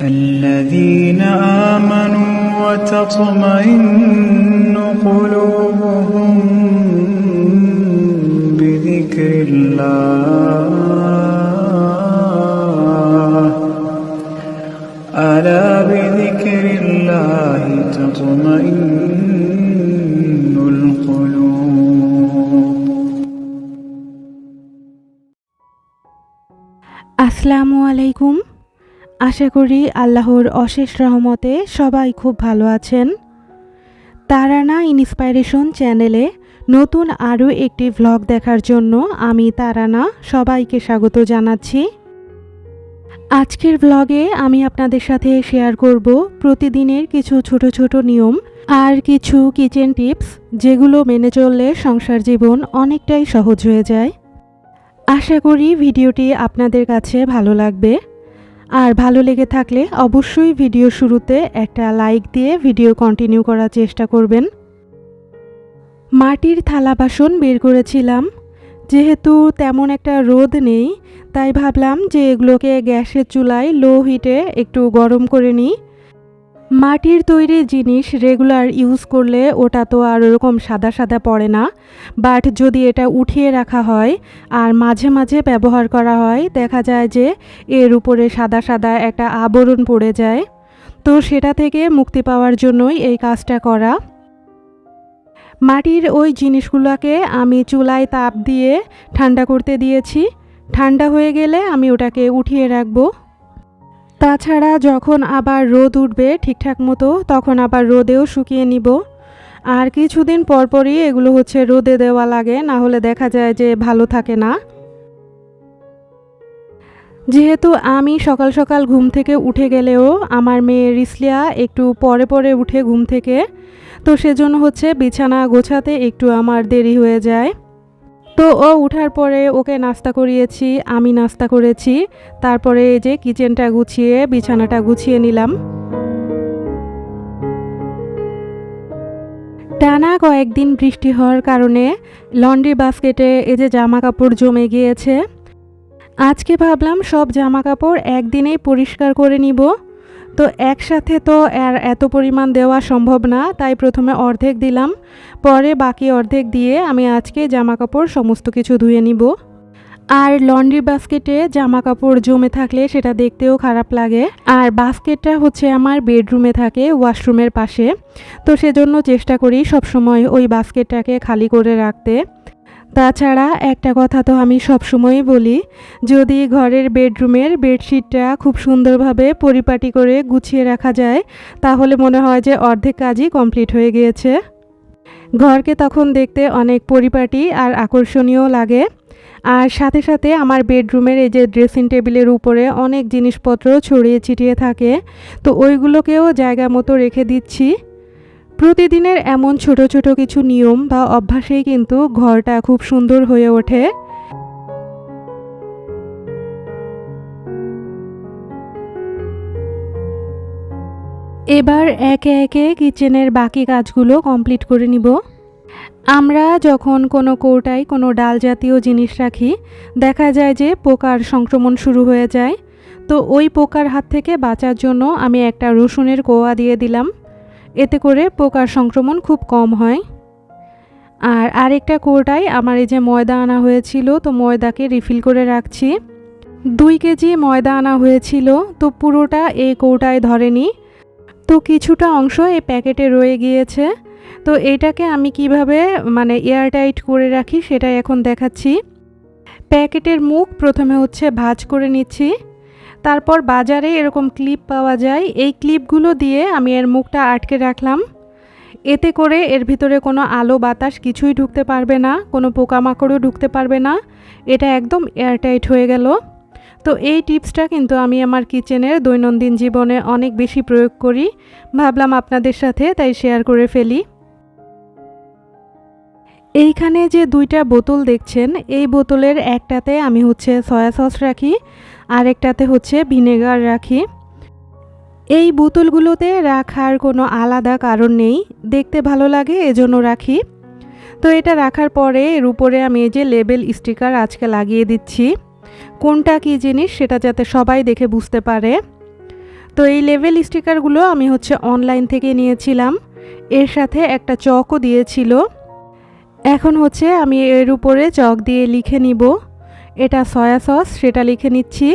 الذين آمنوا وتطمئن قلوبهم بذكر الله ألا بذكر الله تطمئن القلوب। আসসালামু আলাইকুম। আশা করি আল্লাহর অশেষ রহমতে সবাই খুব ভালো আছেন। তারানা ইন্সপাইরেশন চ্যানেলে নতুন আরও একটি ভ্লগ দেখার জন্য আমি তারানা সবাইকে স্বাগত জানাচ্ছি। আজকের ভ্লগে আমি আপনাদের সাথে শেয়ার করব প্রতিদিনের কিছু ছোট ছোট নিয়ম আর কিছু কিচেন টিপস, যেগুলো মেনে চললে সংসার জীবন অনেকটাই সহজ হয়ে যায়। আশা করি ভিডিওটি আপনাদের কাছে ভালো লাগবে। আর ভালো লেগে থাকলে অবশ্যই ভিডিও শুরুতে একটা লাইক দিয়ে ভিডিও কন্টিনিউ করার চেষ্টা করবেন। মাটির থালা বাসন বের করেছিলাম, যেহেতু তেমন একটা রোদ নেই তাই ভাবলাম যে এগুলোকে গ্যাসের চুলায় লো হিটে একটু গরম করে নিই। মাটির তৈরি জিনিস রেগুলার ইউজ করলে ওটা তো আর ওরকম সাদা সাদা পড়ে না, বাট যদি এটা উঠিয়ে রাখা হয় আর মাঝে মাঝে ব্যবহার করা হয়, দেখা যায় যে এর উপরে সাদা সাদা একটা আবরণ পড়ে যায়। তো সেটা থেকে মুক্তি পাওয়ার জন্যই এই কাজটা করা। মাটির ওই জিনিসগুলোকে আমি চুলায় তাপ দিয়ে ঠান্ডা করতে দিয়েছি। ঠান্ডা হয়ে গেলে আমি ওটাকে উঠিয়ে রাখবো। তাছাড়া যখন আবার রোদ উঠবে ঠিকঠাক মতো, তখন আবার রোদেও শুকিয়ে নিব। আর কিছুদিন পরপরই এগুলো রোদে দেওয়া লাগে, না হলে দেখা যায় যে ভালো থাকে না। যেহেতু আমি সকাল সকাল ঘুম থেকে উঠে গেলেও আমার মেয়ে রিসলিয়া একটু পরে পরে উঠে ঘুম থেকে, তো সেজন্য বিছানা গোছাতে একটু আমার দেরি হয়ে যায়। তো ও উঠার পরে ওকে নাস্তা করিয়েছি, আমি নাস্তা করেছি, তারপরে এই যে কিচেনটা গুছিয়ে বিছানাটা গুছিয়ে নিলাম। টানা কয়েকদিন বৃষ্টি হওয়ার কারণে লন্ড্রি বাস্কেটে এই যে জামা কাপড় জমে গিয়েছে। আজকে ভাবলাম সব জামা কাপড় একদিনেই পরিষ্কার করে নিব। তো একসাথে তো আর এত পরিমাণ দেওয়া সম্ভব না, তাই প্রথমে অর্ধেক দিলাম, পরে বাকি অর্ধেক দিয়ে আমি আজকে জামা কাপড় সমস্ত কিছু ধুয়ে নিব। আর লন্ড্রি বাস্কেটে জামা কাপড় জমে থাকলে সেটা দেখতেও খারাপ লাগে। আর বাস্কেটটা আমার বেডরুমে থাকে, ওয়াশরুমের পাশে, তো সেজন্য চেষ্টা করি সবসময় ওই বাস্কেটটাকে খালি করে রাখতে। তাছাড়া একটা কথা তো আমি সবসময়ই বলি, যদি ঘরের বেডরুমের বেডশিটটা খুব সুন্দরভাবে পরিপাটি করে গুছিয়ে রাখা যায়, তাহলে মনে হয় যে অর্ধেক কাজই কমপ্লিট হয়ে গিয়েছে। ঘরকে তখন দেখতে অনেক পরিপাটি আর আকর্ষণীয় লাগে। আর সাথে সাথে আমার বেডরুমের এই যে ড্রেসিং টেবিলের উপরে অনেক জিনিসপত্র ছড়িয়ে ছিটিয়ে থাকে, তো ওইগুলোকেও জায়গা মতো রেখে দিচ্ছি। প্রতিদিনের এমন ছোট ছোট কিছু নিয়ম বা অভ্যাসেই কিন্তু ঘরটা খুব সুন্দর হয়ে ওঠে। এবার একে একে কিচেনের বাকি কাজগুলো কমপ্লিট করে নিব। আমরা যখন কোনো কৌটায় কোনো ডাল জাতীয় জিনিস রাখি, দেখা যায় যে পোকার সংক্রমণ শুরু হয়ে যায়। তো ওই পোকার হাত থেকে বাঁচার জন্য আমি একটা রসুনের কোয়া দিয়ে দিলাম, এতে করে পোকার সংক্রমণ খুব কম হয়। আর আরেকটা কৌটায় আমার এই যে ময়দা আনা হয়েছিল, তো ময়দাকে রিফিল করে রাখছি। 2 কেজি ময়দা আনা হয়েছিল, তো পুরোটা এই কৌটায় ধরেনি, তো কিছুটা অংশ এই প্যাকেটে রয়ে গিয়েছে। তো এইটাকে আমি কিভাবে এয়ারটাইট করে রাখি সেটাই এখন দেখাচ্ছি। প্যাকেটের মুখ প্রথমে ভাঁজ করে নিচ্ছি, তারপর বাজারে এরকম ক্লিপ পাওয়া যায়, এই ক্লিপগুলো দিয়ে আমি এর মুখটা আটকে রাখলাম। এতে করে এর ভিতরে কোনো আলো বাতাস কিছুই ঢুকতে পারবে না, কোনো পোকামাকড়ও ঢুকতে পারবে না, এটা একদম এয়ারটাইট হয়ে গেল। তো এই টিপসটা কিন্তু আমি আমার কিচেনের দৈনন্দিন জীবনে অনেক বেশি প্রয়োগ করি, ভাবলাম আপনাদের সাথে তাই শেয়ার করে ফেলি। এইখানে যে 2টা বোতল দেখছেন, এই বোতলের একটাতে আমি সয়া সস রাখি, আর একটাতে ভিনেগার রাখি। এই বোতলগুলোতে রাখার কোনো আলাদা কারণ নেই, দেখতে ভালো লাগে এজন্য রাখি। তো এটা রাখার পরে এর উপরে আমি এই যে লেবেল স্টিকার আজকে লাগিয়ে দিচ্ছি, কোনটা কী জিনিস সেটা যাতে সবাই দেখে বুঝতে পারে। তো এই লেভেল স্টিকারগুলো আমি হচ্ছে অনলাইন থেকে নিয়েছিলাম, এর সাথে একটা চকও দিয়েছিল। এখন হচ্ছে আমি এর উপরে চক দিয়ে লিখে নিব, এটা সয়া সস সেটা লিখে নিচ্ছি,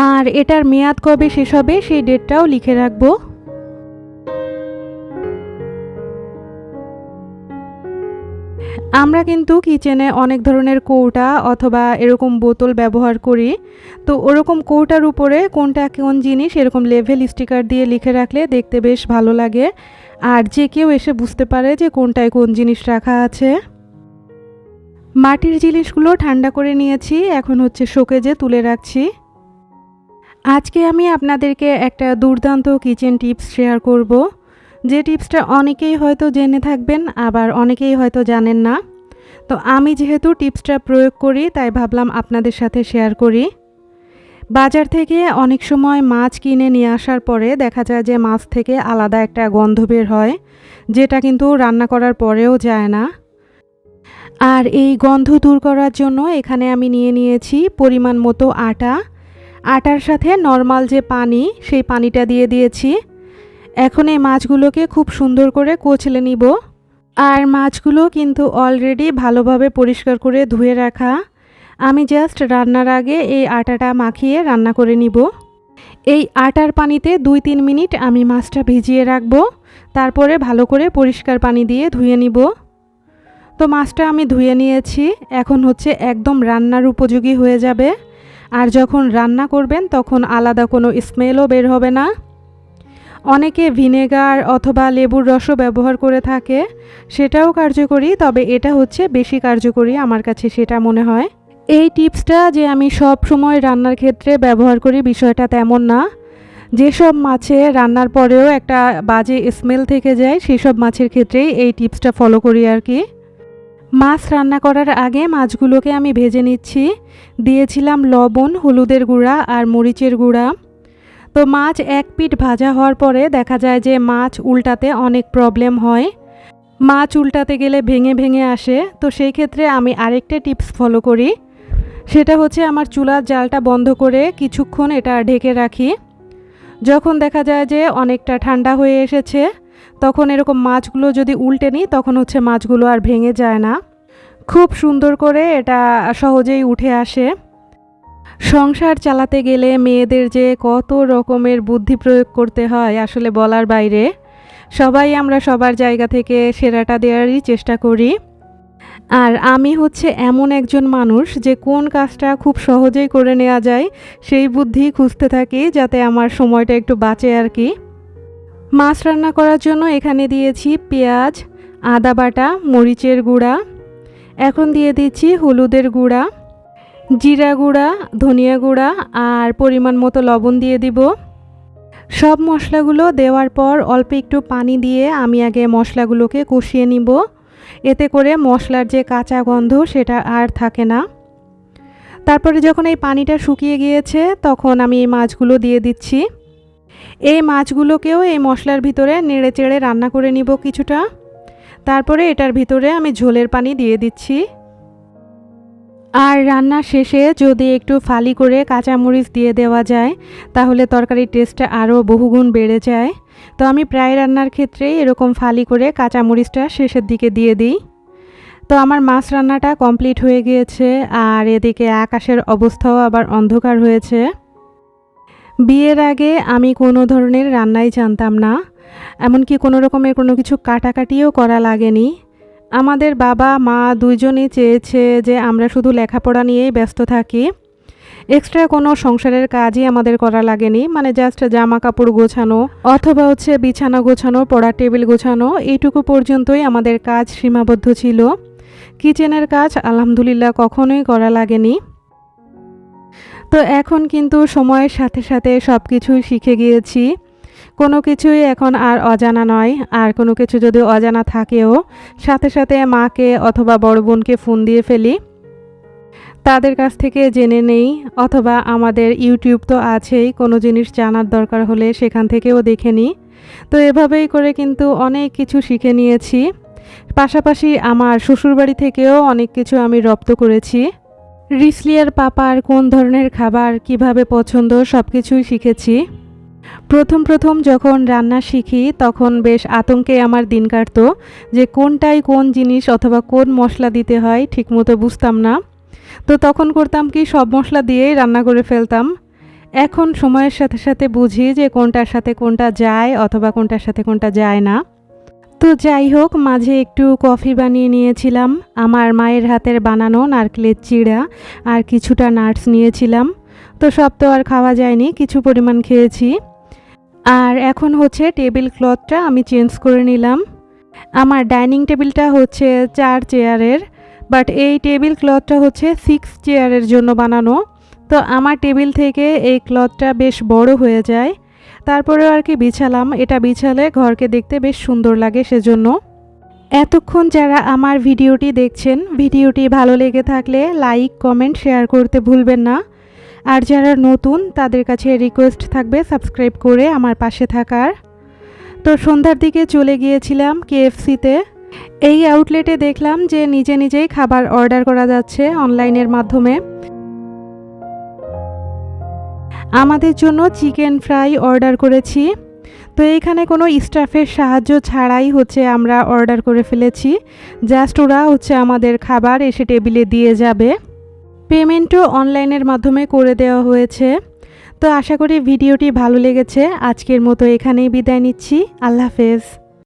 আর এটার মেয়াদ কবে শেষ হবে সেই ডেটটাও লিখে রাখবো। আমরা কিন্তু কিচেনে অনেক ধরনের কৌটা অথবা এরকম বোতল ব্যবহার করি, তো ওরকম কৌটার উপরে কোনটা কোন জিনিস এরকম লেভেল স্টিকার দিয়ে লিখে রাখলে দেখতে বেশ ভালো লাগে, আর যে কেউ এসে বুঝতে পারে যে কোনটায় কোন জিনিস রাখা আছে। মাটির জিনিসগুলো ঠান্ডা করে নিয়েছি, এখন হচ্ছে শোকেজে তুলে রাখছি। আজকে আমি আপনাদেরকে একটা দুর্দান্ত কিচেন টিপস শেয়ার করব, যে টিপসটা অনেকেই হয়তো জেনে থাকবেন, আবার অনেকেই হয়তো জানেন না। তো আমি যেহেতু টিপসটা প্রয়োগ করি তাই ভাবলাম আপনাদের সাথে শেয়ার করি। বাজার থেকে অনেক সময় মাছ কিনে নিয়ে আসার পরে দেখা যায় যে মাছ থেকে আলাদা একটা গন্ধ বের হয়, যেটা কিন্তু রান্না করার পরেও যায় না। আর এই গন্ধ দূর করার জন্য এখানে আমি নিয়ে নিয়েছি পরিমাণ মতো আটা, আটার সাথে নর্মাল যে পানি সেই পানিটা দিয়ে দিয়েছি। এখন এই মাছগুলোকে খুব সুন্দর করে কচলে নিব, আর মাছগুলো কিন্তু অলরেডি ভালোভাবে পরিষ্কার করে ধুয়ে রাখা। আমি জাস্ট রান্নার আগে এই আটাটা মাখিয়ে রান্না করে নিব। এই আটার পানিতে 2-3 মিনিট আমি মাছটা ভিজিয়ে রাখবো, তারপরে ভালো করে পরিষ্কার পানি দিয়ে ধুয়ে নিব। তো মাছটা আমি ধুয়ে নিয়েছি, এখন হচ্ছে একদম রান্নার উপযোগী হয়ে যাবে, আর যখন রান্না করবেন তখন আলাদা কোনো স্মেলও বের হবে না। অনেকে ভিনেগার অথবা লেবুর রসও ব্যবহার করে থাকে, সেটাও কার্যকরী, তবে এটা হচ্ছে বেশি কার্যকরী আমার কাছে সেটা মনে হয়। এই টিপসটা যে আমি সব সময় রান্নার ক্ষেত্রে ব্যবহার করি বিষয়টা তেমন না। যেসব মাছে রান্নার পরেও একটা বাজে স্মেল থেকে যায় সেসব মাছের ক্ষেত্রেই এই টিপসটা ফলো করি আর কি। মাছ রান্না করার আগে মাছগুলোকে আমি ভেজে নিচ্ছি, দিয়েছিলাম লবণ, হলুদের গুঁড়া আর মরিচের গুঁড়া। তো মাছ এক পিঠ ভাজা হওয়ার পরে দেখা যায় যে মাছ উল্টাতে অনেক প্রবলেম হয়, মাছ উল্টাতে গেলে ভেঙে ভেঙে আসে। তো সেই ক্ষেত্রে আমি আরেকটা টিপস ফলো করি, সেটা হচ্ছে আমার চুলার জালটা বন্ধ করে কিছুক্ষণ এটা ঢেকে রাখি। যখন দেখা যায় যে অনেকটা ঠান্ডা হয়ে এসেছে তখন এরকম মাছগুলো যদি উল্টে নিই তখন হচ্ছে মাছগুলো আর ভেঙে যায় না, খুব সুন্দর করে এটা সহজেই উঠে আসে। সংসার চালাতে গেলে মেয়েদের যে কত রকমের বুদ্ধি প্রয়োগ করতে হয় আসলে বলার বাইরে। সবাই আমরা সবার জায়গা থেকে সেরাটা দেওয়ারই চেষ্টা করি, আর আমি হচ্ছে এমন একজন মানুষ যে কোন কাজটা খুব সহজেই করে নেওয়া যায় সেই বুদ্ধি খুঁজতে থাকি, যাতে আমার সময়টা একটু বাঁচে আর কি। মাছ রান্না করার জন্য এখানে দিয়েছি পেঁয়াজ, আদা বাটা, মরিচের গুঁড়া, এখন দিয়ে দিচ্ছি হলুদের গুঁড়া, জিরা গুঁড়া, ধনিয়া গুঁড়া আর পরিমাণ মতো লবণ দিয়ে দিব। সব মশলাগুলো দেওয়ার পর অল্প একটু পানি দিয়ে আমি আগে মশলাগুলোকে কষিয়ে নিব, এতে করে মশলার যে কাঁচা গন্ধ সেটা আর থাকে না। তারপরে যখন এই পানিটা শুকিয়ে গিয়েছে তখন আমি এই মাছগুলো দিয়ে দিচ্ছি। এই মাছগুলোকেও এই মশলার ভিতরে নেড়ে চেড়ে রান্না করে নিব কিছুটা, তারপরে এটার ভিতরে আমি ঝোলের পানি দিয়ে দিচ্ছি। আর রান্নার শেষে যদি একটু ফালি করে কাঁচামরিচ দিয়ে দেওয়া যায় তাহলে তরকারির টেস্টটা আরও বহুগুণ বেড়ে যায়। তো আমি প্রায় রান্নার ক্ষেত্রেই এরকম ফালি করে কাঁচামরিচটা শেষের দিকে দিয়ে দিই। তো আমার মাছ রান্নাটা কমপ্লিট হয়ে গিয়েছে, আর এদিকে আকাশের অবস্থাও আবার অন্ধকার হয়েছে। বিয়ের আগে আমি কোনো ধরনের রান্নাই জানতাম না, এমনকি কোনো রকমের কোনো কিছু কাটাকাটিও করা লাগেনি। আমাদের বাবা মা দুইজনই চেয়েছে যে আমরা শুধু লেখাপড়া নিয়েই ব্যস্ত থাকি, এক্সট্রা কোনো সংসারের কাজই আমাদের করা লাগেনি, মানে জাস্ট জামা কাপড় গোছানো অথবা হচ্ছে বিছানা গোছানো, পড়ার টেবিল গোছানো, এইটুকু পর্যন্তই আমাদের কাজ সীমাবদ্ধ ছিল। কিচেনের কাজ আলহামদুলিল্লাহ কখনোই করা লাগেনি। তো এখন কিন্তু সময়ের সাথে সাথে সব কিছুই শিখে গিয়েছি, কোনো কিছুই এখন আর অজানা নয়। আর কোনো কিছু যদি অজানা থাকেও সাথে সাথে মাকে অথবা বড় বোনকে ফোন দিয়ে ফেলি, তাদের কাছ থেকে জেনে নেই, অথবা আমাদের ইউটিউব তো আছেই, কোনো জিনিস জানার দরকার হলে সেখান থেকেও দেখে নিই। তো এভাবেই করে কিন্তু অনেক কিছু শিখে নিয়েছি। পাশাপাশি আমার শ্বশুরবাড়ি থেকেও অনেক কিছু আমি রপ্ত করেছি। রিসলিয়ার পাপার কোন ধরনের খাবার কিভাবে পছন্দ সব কিছুই শিখেছি। প্রথম যখন রান্না শিখি তখন বেশ আতঙ্কে আমার দিন কাটতো যে কোনটায় কোন জিনিস অথবা কোন মশলা দিতে হয় ঠিকমতো বুঝতাম না। তো তখন করতাম কি সব মশলা দিয়েই রান্না করে ফেলতাম। এখন সময়ের সাথে সাথে বুঝি যে কোনটার সাথে কোনটা যায় অথবা কোনটার সাথে কোনটা যায় না। তো যাই হোক, মাঝে একটু কফি বানিয়ে নিয়েছিলাম, আমার মায়ের হাতের বানানো নারকেলের চিড়া আর কিছুটা নাটস নিয়েছিলাম। তো সব তো আর খাওয়া যায়নি, কিছু পরিমাণ খেয়েছি। আর এখন হচ্ছে টেবিল ক্লথটা আমি চেঞ্জ করে নিলাম। আমার ডাইনিং টেবিলটা হচ্ছে 4 চেয়ারের, বাট এই টেবিল ক্লথটা হচ্ছে 6 চেয়ারের জন্য বানানো। তো আমার টেবিল থেকে এই ক্লথটা বেশ বড় হয়ে যায়, তারপরেও আর কি বিছালাম। এটা বিছালে ঘরকে দেখতে বেশ সুন্দর লাগে সেজন্য। এতক্ষণ যারা আমার ভিডিওটি দেখছেন, ভিডিওটি ভালো লেগে থাকলে লাইক, কমেন্ট, শেয়ার করতে ভুলবেন না। আর যারা নতুন তাদের কাছে রিকোয়েস্ট থাকবে সাবস্ক্রাইব করে আমার পাশে থাকার। তো সন্ধ্যার দিকে চলে গিয়েছিলাম কেএফসিতে। এই আউটলেটে দেখলাম যে নিজেই খাবার অর্ডার করা যাচ্ছে অনলাইনের মাধ্যমে। আমাদের জন্য চিকেন ফ্রাই অর্ডার করেছি। তো এইখানে কোনো স্টাফের সাহায্য ছাড়াই হচ্ছে আমরা অর্ডার করে ফেলেছি। জাস্ট ওরা হচ্ছে আমাদের খাবার এসে টেবিলে দিয়ে যাবে। পেমেন্টও অনলাইনের মাধ্যমে করে দেওয়া হয়েছে। তো আশা করি ভিডিওটি ভালো লেগেছে। আজকের মতো এখানেই বিদায় নিচ্ছি। আল্লাহ হাফেজ।